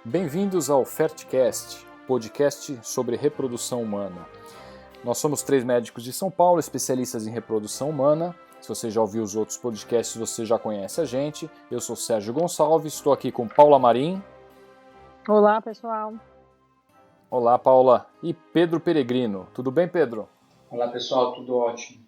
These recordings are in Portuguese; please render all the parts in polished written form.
Bem-vindos ao Fertcast, podcast sobre reprodução humana. Nós somos 3 médicos de São Paulo, especialistas em reprodução humana. Se você já ouviu os outros podcasts, você já conhece a gente. Eu sou Sérgio Gonçalves, estou aqui com Paula Marim. Olá, pessoal. Olá, Paula. E Pedro Peregrino. Tudo bem, Pedro? Olá, pessoal. Tudo ótimo.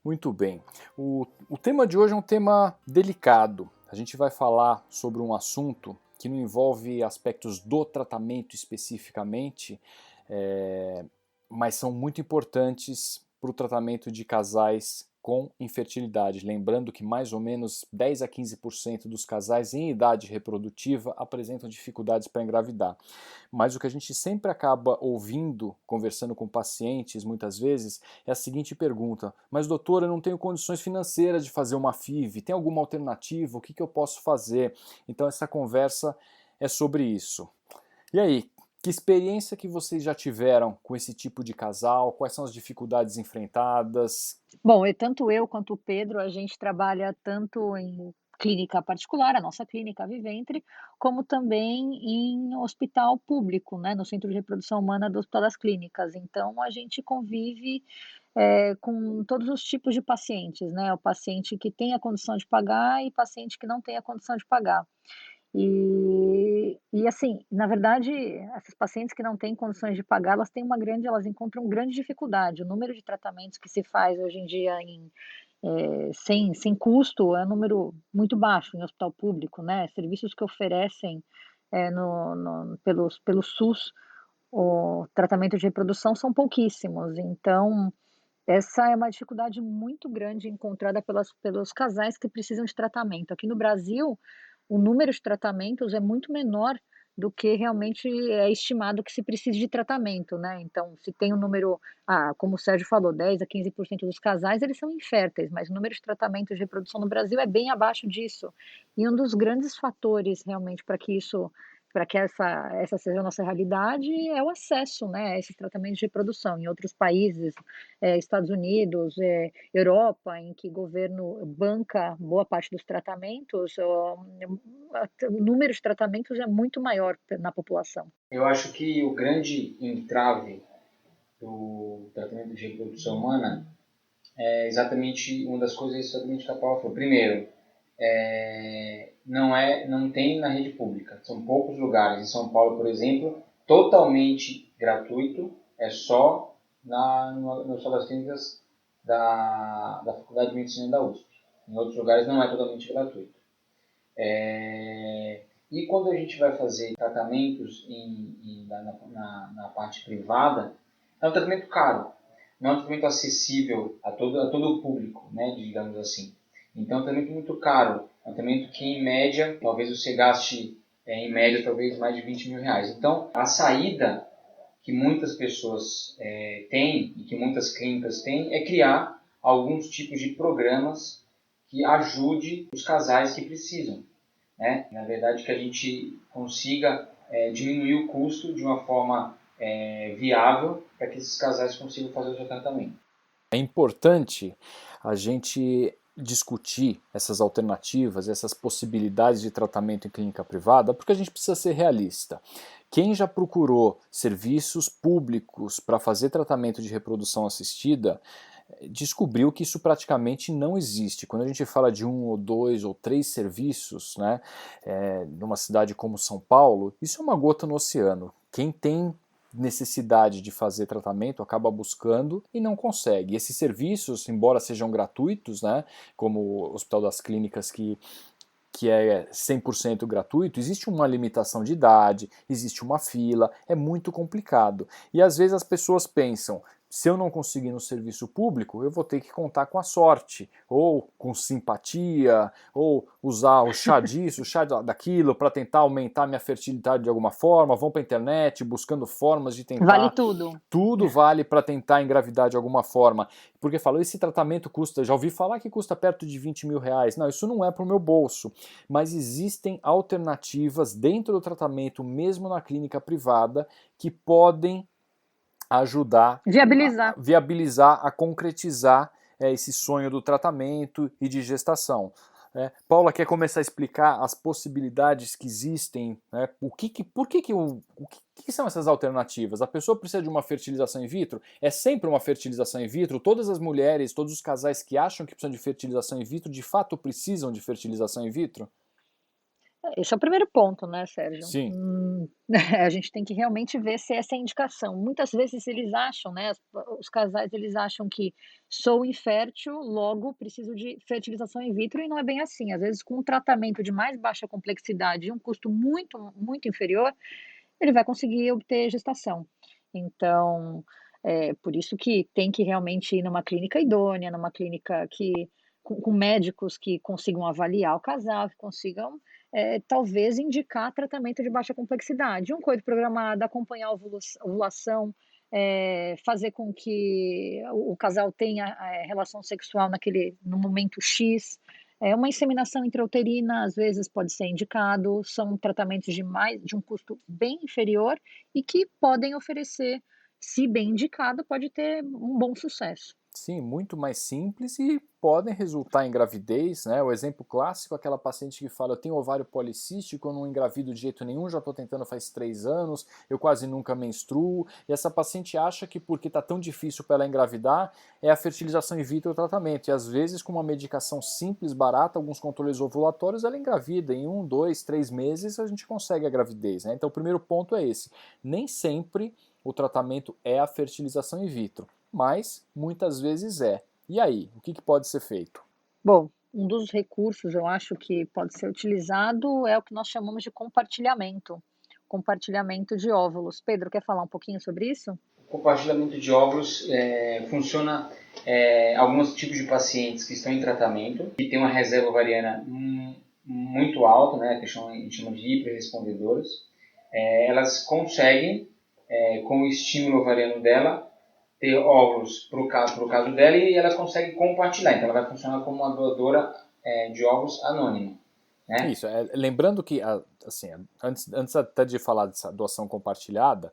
Muito bem. O tema de hoje é um tema delicado. A gente vai falar sobre um assunto que não envolve aspectos do tratamento especificamente, mas são muito importantes para o tratamento de casais com infertilidade. Lembrando que mais ou menos 10 a 15% dos casais em idade reprodutiva apresentam dificuldades para engravidar. Mas o que a gente sempre acaba ouvindo, conversando com pacientes, muitas vezes, é a seguinte pergunta: mas doutora, eu não tenho condições financeiras de fazer uma FIV, tem alguma alternativa? O que eu posso fazer? Então essa conversa é sobre isso. E aí, que experiência que vocês já tiveram com esse tipo de casal? Quais são as dificuldades enfrentadas? Bom, tanto eu quanto o Pedro, a gente trabalha tanto em clínica particular, a nossa clínica a Viventre, como também em hospital público, né, no Centro de Reprodução Humana do Hospital das Clínicas. Então, a gente convive com todos os tipos de pacientes, né, o paciente que tem a condição de pagar e paciente que não tem a condição de pagar. E assim, na verdade, essas pacientes que não têm condições de pagar, elas encontram grande dificuldade. O número de tratamentos que se faz hoje em dia sem custo é um número muito baixo em hospital público, né? Serviços que oferecem pelo SUS o tratamento de reprodução são pouquíssimos. Então, essa é uma dificuldade muito grande encontrada pelos casais que precisam de tratamento. Aqui no Brasil, o número de tratamentos é muito menor do que realmente é estimado que se precise de tratamento, né. Então, se tem um número, como o Sérgio falou, 10 a 15% dos casais, eles são inférteis, mas o número de tratamentos de reprodução no Brasil é bem abaixo disso. E um dos grandes fatores realmente para que essa seja a nossa realidade é o acesso, né, a esses tratamentos de reprodução. Em outros países, Estados Unidos, Europa, em que o governo banca boa parte dos tratamentos, o número de tratamentos é muito maior na população. Eu acho que o grande entrave do tratamento de reprodução humana é exatamente uma das coisas exatamente que a Paula falou. Primeiro, não tem na rede pública. São poucos lugares. Em São Paulo, por exemplo, totalmente gratuito. É só no Hospital das Clínicas da Faculdade de Medicina da USP. Em outros lugares não é totalmente gratuito. E quando a gente vai fazer tratamentos na parte privada, é um tratamento caro, não é um tratamento acessível a todo o público, né, digamos assim. Então é um tratamento muito caro, é um tratamento que em média, talvez você gaste em média talvez mais de 20 mil reais. Então a saída que muitas pessoas têm e que muitas clínicas têm é criar alguns tipos de programas que ajude os casais que precisam. Né? Na verdade, que a gente consiga diminuir o custo de uma forma viável para que esses casais consigam fazer o seu tratamento. É importante a gente discutir essas alternativas, essas possibilidades de tratamento em clínica privada, porque a gente precisa ser realista. Quem já procurou serviços públicos para fazer tratamento de reprodução assistida descobriu que isso praticamente não existe. Quando a gente fala de 1 ou 2 ou 3 serviços, né, numa cidade como São Paulo, isso é uma gota no oceano. Quem tem necessidade de fazer tratamento acaba buscando e não consegue. Esses serviços, embora sejam gratuitos, né, como o Hospital das Clínicas que é 100% gratuito, existe uma limitação de idade, existe uma fila, é muito complicado. E às vezes as pessoas pensam, se eu não conseguir no serviço público, eu vou ter que contar com a sorte, ou com simpatia, ou usar o chá disso, o chá daquilo, para tentar aumentar minha fertilidade de alguma forma, vão para a internet buscando formas de tentar... Vale tudo. Tudo vale para tentar engravidar de alguma forma. Porque falou, esse tratamento custa, já ouvi falar que custa perto de 20 mil reais. Não, isso não é para o meu bolso. Mas existem alternativas dentro do tratamento, mesmo na clínica privada, que podem ajudar Viabilizar. a concretizar esse sonho do tratamento e de gestação. Paula quer começar a explicar as possibilidades que existem, né? Por que são essas alternativas? A pessoa precisa de uma fertilização in vitro? É sempre uma fertilização in vitro? Todas as mulheres, todos os casais que acham que precisam de fertilização in vitro, de fato precisam de fertilização in vitro? Esse é o primeiro ponto, né, Sérgio? Sim. A gente tem que realmente ver se essa é a indicação. Muitas vezes eles acham, né, os casais eles acham que sou infértil, logo preciso de fertilização in vitro e não é bem assim. Às vezes com um tratamento de mais baixa complexidade e um custo muito, muito inferior, ele vai conseguir obter gestação. Então, por isso que tem que realmente ir numa clínica idônea, numa clínica que com médicos que consigam avaliar o casal, que consigam, talvez indicar tratamento de baixa complexidade. Um coito programado, acompanhar a ovulação, fazer com que o casal tenha, relação sexual no momento X. Uma inseminação intrauterina, às vezes, pode ser indicado, são tratamentos de um custo bem inferior e que podem oferecer, se bem indicado, pode ter um bom sucesso. Sim, muito mais simples e podem resultar em gravidez, né? O exemplo clássico, aquela paciente que fala, eu tenho ovário policístico, eu não engravido de jeito nenhum, já estou tentando faz 3 anos, eu quase nunca menstruo, e essa paciente acha que porque está tão difícil para ela engravidar, é a fertilização in vitro o tratamento, e às vezes com uma medicação simples, barata, alguns controles ovulatórios, ela engravida, em 1, 2, 3 meses a gente consegue a gravidez, né? Então o primeiro ponto é esse, nem sempre o tratamento é a fertilização in vitro, mas muitas vezes é. E aí, o que pode ser feito? Bom, um dos recursos, eu acho que pode ser utilizado é o que nós chamamos de compartilhamento de óvulos. Pedro, quer falar um pouquinho sobre isso? Compartilhamento de óvulos funciona alguns tipos de pacientes que estão em tratamento, que têm uma reserva ovariana muito alta, né, que a gente chama de hiperrespondedoras. Elas conseguem, com o estímulo ovariano dela, ter óvulos para o caso dela e ela consegue compartilhar. Então ela vai funcionar como uma doadora de óvulos anônima. Né? Isso, lembrando que, assim, antes até de falar dessa doação compartilhada,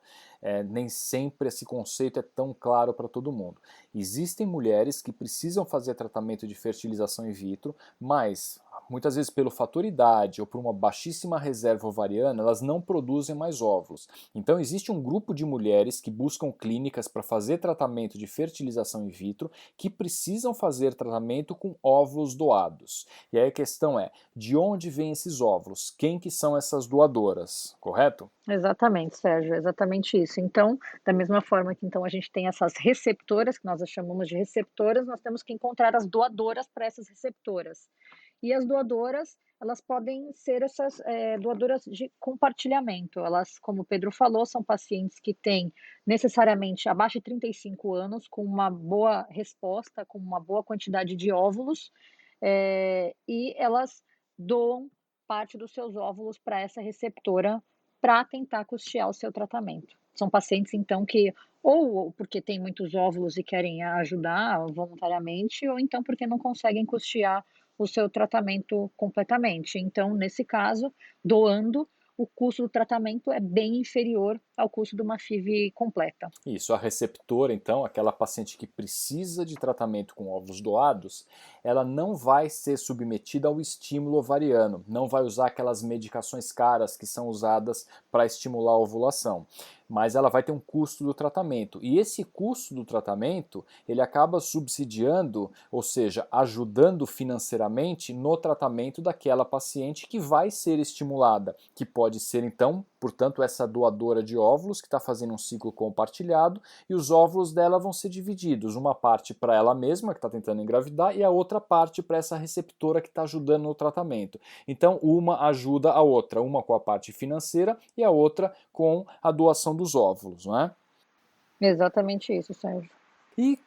nem sempre esse conceito é tão claro para todo mundo. Existem mulheres que precisam fazer tratamento de fertilização in vitro, mas muitas vezes pelo fator idade ou por uma baixíssima reserva ovariana, elas não produzem mais óvulos. Então existe um grupo de mulheres que buscam clínicas para fazer tratamento de fertilização in vitro que precisam fazer tratamento com óvulos doados. E aí a questão é, de onde vêm esses óvulos? Quem que são essas doadoras, correto? Exatamente, Sérgio, exatamente isso. Então, da mesma forma que então a gente tem essas receptoras, que nós as chamamos de receptoras, nós temos que encontrar as doadoras para essas receptoras. E as doadoras, elas podem ser essas doadoras de compartilhamento. Elas, como o Pedro falou, são pacientes que têm necessariamente abaixo de 35 anos, com uma boa resposta, com uma boa quantidade de óvulos, e elas doam parte dos seus óvulos para essa receptora para tentar custear o seu tratamento. São pacientes, então, que ou porque têm muitos óvulos e querem ajudar voluntariamente, ou então porque não conseguem custear o seu tratamento completamente. Então, nesse caso, doando, o custo do tratamento é bem inferior ao custo de uma FIV completa. Isso, a receptora, então, aquela paciente que precisa de tratamento com óvulos doados, ela não vai ser submetida ao estímulo ovariano, não vai usar aquelas medicações caras que são usadas para estimular a ovulação, mas ela vai ter um custo do tratamento, e esse custo do tratamento, ele acaba subsidiando, ou seja, ajudando financeiramente no tratamento daquela paciente que vai ser estimulada, que pode ser, então, portanto, essa doadora de óvulos que está fazendo um ciclo compartilhado e os óvulos dela vão ser divididos, uma parte para ela mesma que está tentando engravidar e a outra parte para essa receptora que está ajudando no tratamento. Então uma ajuda a outra, uma com a parte financeira e a outra com a doação dos óvulos, não é? Exatamente isso, Sérgio. E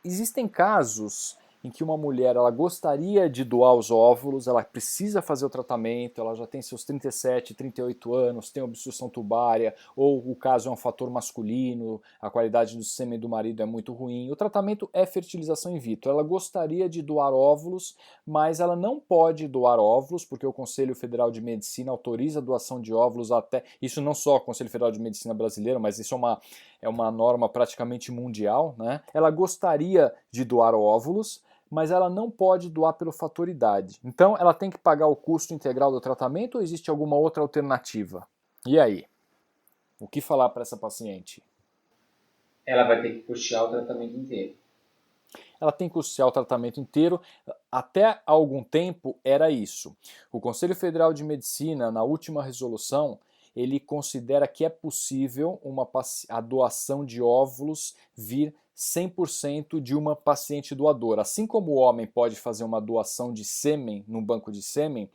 existem casos em que uma mulher ela gostaria de doar os óvulos, ela precisa fazer o tratamento, ela já tem seus 37, 38 anos, tem obstrução tubária, ou o caso é um fator masculino, a qualidade do sêmen do marido é muito ruim. O tratamento é fertilização in vitro. Ela gostaria de doar óvulos, mas ela não pode doar óvulos, porque o Conselho Federal de Medicina autoriza a doação de óvulos até... Isso não só o Conselho Federal de Medicina brasileiro, mas isso é uma norma praticamente mundial, né? Ela gostaria de doar óvulos, mas ela não pode doar pelo fator idade. Então ela tem que pagar o custo integral do tratamento ou existe alguma outra alternativa? E aí? O que falar para essa paciente? Ela vai ter que custear o tratamento inteiro. Ela tem que custear o tratamento inteiro. Até há algum tempo era isso. O Conselho Federal de Medicina, na última resolução, ele considera que é possível a doação de óvulos vir 100% de uma paciente doadora. Assim como o homem pode fazer uma doação de sêmen num banco de sêmen,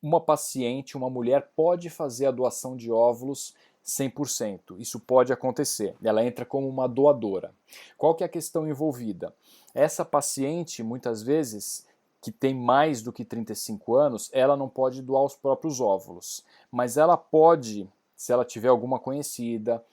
uma paciente, uma mulher, pode fazer a doação de óvulos 100%. Isso pode acontecer. Ela entra como uma doadora. Qual que é a questão envolvida? Essa paciente, muitas vezes, que tem mais do que 35 anos, ela não pode doar os próprios óvulos. Mas ela pode, se ela tiver alguma conhecida,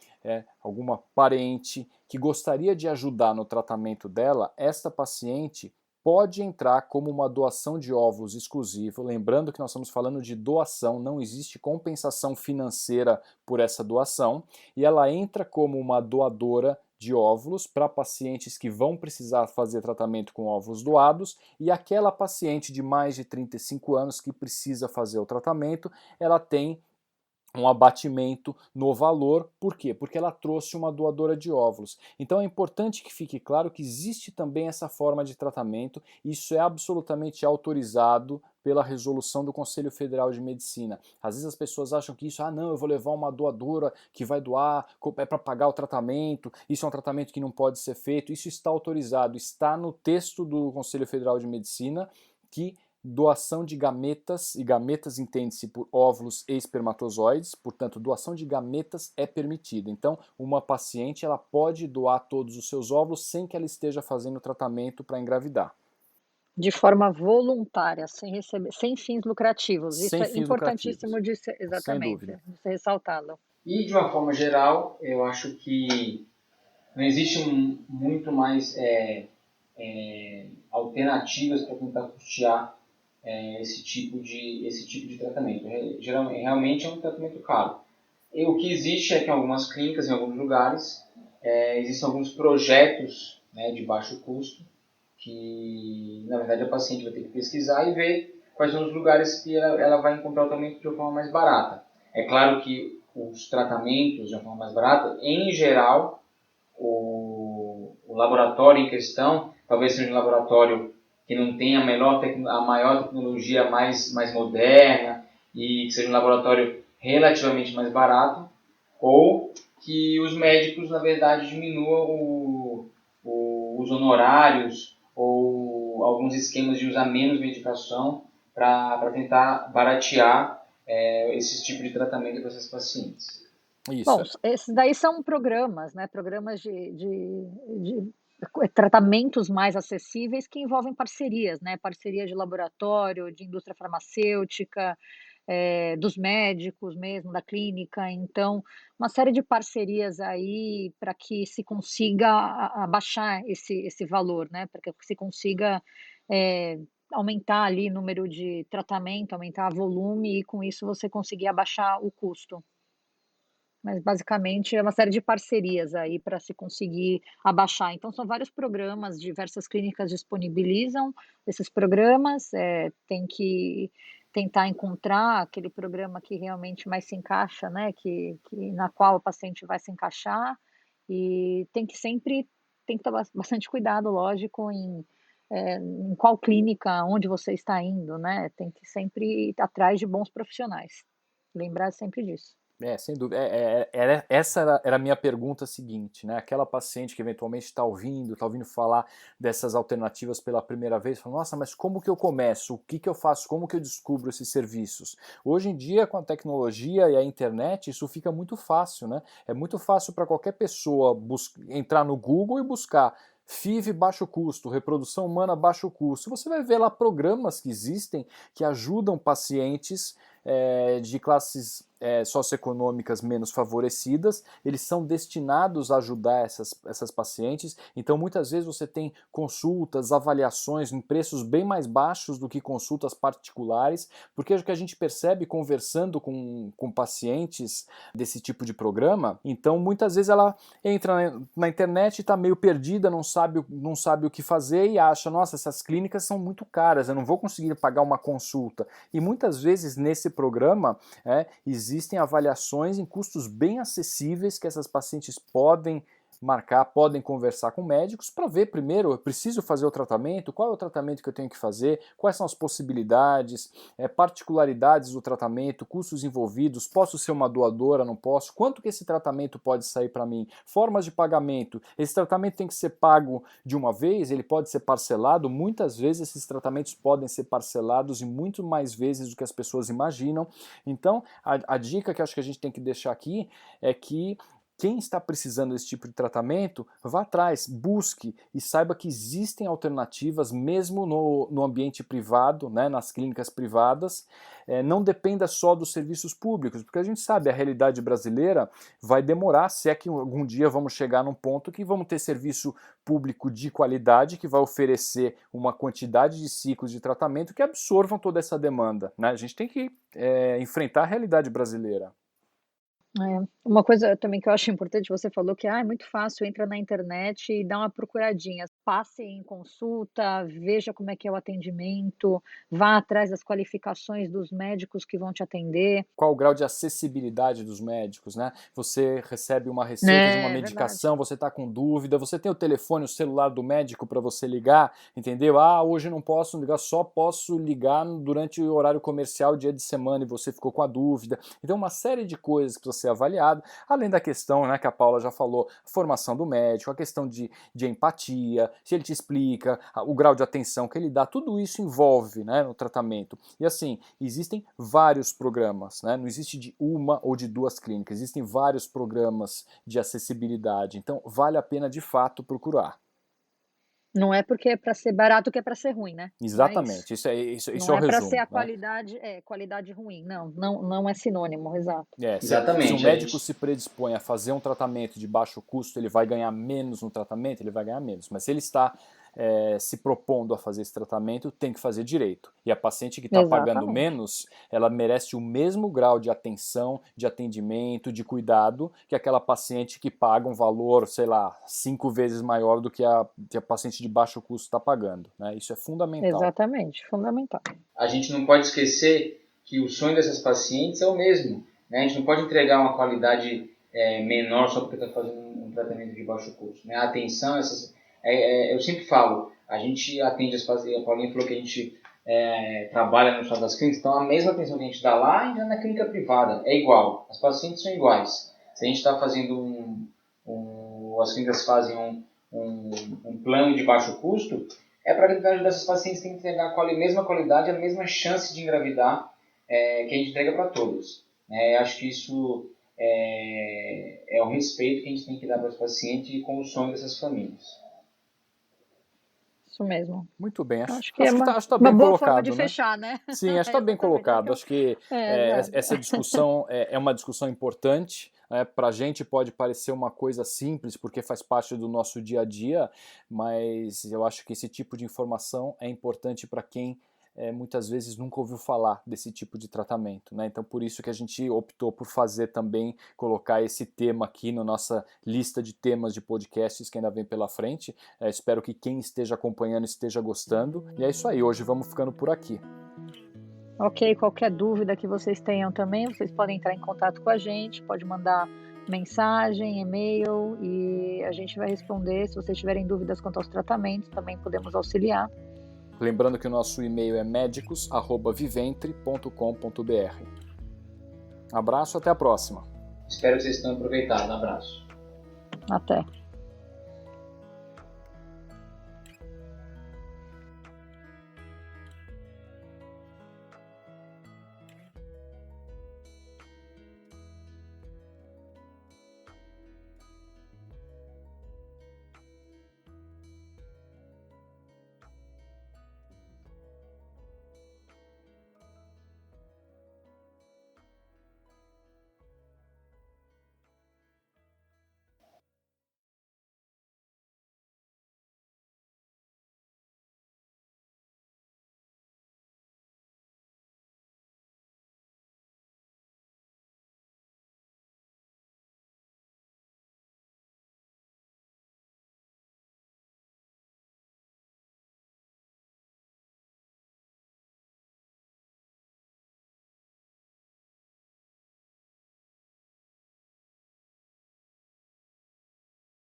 alguma parente que gostaria de ajudar no tratamento dela, esta paciente pode entrar como uma doação de óvulos exclusivo, lembrando que nós estamos falando de doação, não existe compensação financeira por essa doação, e ela entra como uma doadora de óvulos para pacientes que vão precisar fazer tratamento com óvulos doados, e aquela paciente de mais de 35 anos que precisa fazer o tratamento, ela tem um abatimento no valor. Por quê? Porque ela trouxe uma doadora de óvulos. Então é importante que fique claro que existe também essa forma de tratamento, e isso é absolutamente autorizado pela resolução do Conselho Federal de Medicina. Às vezes as pessoas acham que isso, não, eu vou levar uma doadora que vai doar, é para pagar o tratamento, isso é um tratamento que não pode ser feito. Isso está autorizado, está no texto do Conselho Federal de Medicina que doação de gametas, e gametas entende-se por óvulos e espermatozoides, portanto, doação de gametas é permitida. Então, uma paciente ela pode doar todos os seus óvulos sem que ela esteja fazendo tratamento para engravidar. De forma voluntária, sem receber, sem fins lucrativos. Isso Sem é fins importantíssimo lucrativos, de ser, sem exatamente, dúvida. de ser ressaltado. E, de uma forma geral, eu acho que não existe muito mais alternativas para tentar custear esse tipo de tratamento. Realmente é um tratamento caro. E o que existe é que em algumas clínicas, em alguns lugares, existem alguns projetos, né, de baixo custo, que na verdade a paciente vai ter que pesquisar e ver quais são os lugares que ela vai encontrar o tratamento de uma forma mais barata. É claro que os tratamentos de uma forma mais barata, em geral, o laboratório em questão, talvez seja um laboratório que não tenha a maior tecnologia mais moderna e que seja um laboratório relativamente mais barato, ou que os médicos, na verdade, diminuam os honorários ou alguns esquemas de usar menos medicação para tentar baratear esse tipo de tratamento para essas pacientes. Bom, Isso. esses daí são programas, né? Programas de tratamentos mais acessíveis que envolvem parcerias, né? Parcerias de laboratório, de indústria farmacêutica, dos médicos mesmo, da clínica. Então, uma série de parcerias aí para que se consiga abaixar esse valor, né? Para que se consiga aumentar ali o número de tratamento, aumentar o volume e com isso você conseguir abaixar o custo. Mas basicamente é uma série de parcerias aí para se conseguir abaixar. Então são vários programas, diversas clínicas disponibilizam esses programas, tem que tentar encontrar aquele programa que realmente mais se encaixa, né, que na qual o paciente vai se encaixar, e tem que tomar bastante cuidado, lógico, em qual clínica, onde você está indo, né, tem que sempre ir atrás de bons profissionais, lembrar sempre disso. Sem dúvida. Essa era a minha pergunta seguinte, né? Aquela paciente que eventualmente está ouvindo falar dessas alternativas pela primeira vez, fala, nossa, mas como que eu começo? O que que eu faço? Como que eu descubro esses serviços? Hoje em dia, com a tecnologia e a internet, isso fica muito fácil, né? É muito fácil para qualquer pessoa entrar no Google e buscar FIV baixo custo, reprodução humana baixo custo. Você vai ver lá programas que existem que ajudam pacientes de classes socioeconômicas menos favorecidas, eles são destinados a ajudar essas pacientes, então muitas vezes você tem consultas, avaliações em preços bem mais baixos do que consultas particulares, porque o que a gente percebe conversando com pacientes desse tipo de programa, então muitas vezes ela entra na internet e está meio perdida, não sabe o que fazer e acha, nossa, essas clínicas são muito caras, eu não vou conseguir pagar uma consulta. E muitas vezes nesse programa existem avaliações em custos bem acessíveis que essas pacientes podem marcar, podem conversar com médicos para ver primeiro, eu preciso fazer o tratamento, qual é o tratamento que eu tenho que fazer, quais são as possibilidades, particularidades do tratamento, custos envolvidos, posso ser uma doadora, não posso, quanto que esse tratamento pode sair para mim, formas de pagamento, esse tratamento tem que ser pago de uma vez, ele pode ser parcelado, muitas vezes esses tratamentos podem ser parcelados e muito mais vezes do que as pessoas imaginam. Então a dica que eu acho que a gente tem que deixar aqui é que quem está precisando desse tipo de tratamento, vá atrás, busque e saiba que existem alternativas mesmo no ambiente privado, nas clínicas privadas. Não dependa só dos serviços públicos, porque a gente sabe, a realidade brasileira vai demorar, se é que algum dia vamos chegar num ponto que vamos ter serviço público de qualidade, que vai oferecer uma quantidade de ciclos de tratamento que absorvam toda essa demanda. A gente tem que enfrentar a realidade brasileira. Uma coisa também que eu acho importante, você falou que é muito fácil, entra na internet e dá uma procuradinha, passe em consulta, veja como é que é o atendimento, vá atrás das qualificações dos médicos que vão te atender. Qual o grau de acessibilidade dos médicos, Você recebe uma receita de uma medicação, você está com dúvida, você tem o telefone, o celular do médico para você ligar, entendeu? Hoje não posso ligar, só posso ligar durante o horário comercial, dia de semana, e você ficou com a dúvida. Então uma série de coisas que precisa ser avaliado, além da questão, que a Paula já falou, a formação do médico, a questão de empatia, se ele te explica, o grau de atenção que ele dá, tudo isso envolve no tratamento. E assim, existem vários programas, não existe de uma ou de duas clínicas, existem vários programas de acessibilidade, então vale a pena de fato procurar. Não é porque é para ser barato que é para ser ruim, né? Exatamente, isso é Não o é para resumo. ser a qualidade ruim, não é sinônimo, exato. Exatamente. Se o médico se predispõe a fazer um tratamento de baixo custo, ele vai ganhar menos no tratamento, ele vai ganhar menos. Mas se ele está se propondo a fazer esse tratamento, tem que fazer direito. E a paciente que está pagando menos, ela merece o mesmo grau de atenção, de atendimento, de cuidado, que aquela paciente que paga um valor, 5 vezes maior do que a paciente de baixo custo está pagando. Isso é fundamental. Exatamente, fundamental. A gente não pode esquecer que o sonho dessas pacientes é o mesmo. A gente não pode entregar uma qualidade menor só porque está fazendo um tratamento de baixo custo. A atenção, eu sempre falo, a gente atende as pacientes, a Paulinha falou que a gente trabalha no hospital das clínicas, então a mesma atenção que a gente dá lá e na clínica privada é igual, as pacientes são iguais. Se a gente está fazendo as clínicas fazem um plano de baixo custo, para ajudar essas pacientes tem que entregar a mesma qualidade, a mesma chance de engravidar que a gente entrega para todas. Acho que isso é o respeito que a gente tem que dar para os pacientes e com o sonho dessas famílias. Isso mesmo. Muito bem, acho que tá bem uma boa colocado, forma de fechar, né? Sim, acho que está bem colocado. Acho que essa discussão é uma discussão importante. Para a gente pode parecer uma coisa simples, porque faz parte do nosso dia a dia, mas eu acho que esse tipo de informação é importante para quem muitas vezes nunca ouviu falar desse tipo de tratamento. Então por isso que a gente optou por fazer também, colocar esse tema aqui na nossa lista de temas de podcasts que ainda vem pela frente. Espero que quem esteja acompanhando esteja gostando. E é isso aí, hoje vamos ficando por aqui. Ok, qualquer dúvida que vocês tenham também, vocês podem entrar em contato com a gente, pode mandar mensagem, e-mail e a gente vai responder. Se vocês tiverem dúvidas quanto aos tratamentos, também podemos auxiliar. Lembrando que o nosso e-mail é medicos@viventre.com.br. Abraço, até a próxima. Espero que vocês tenham aproveitado. Um abraço. Até.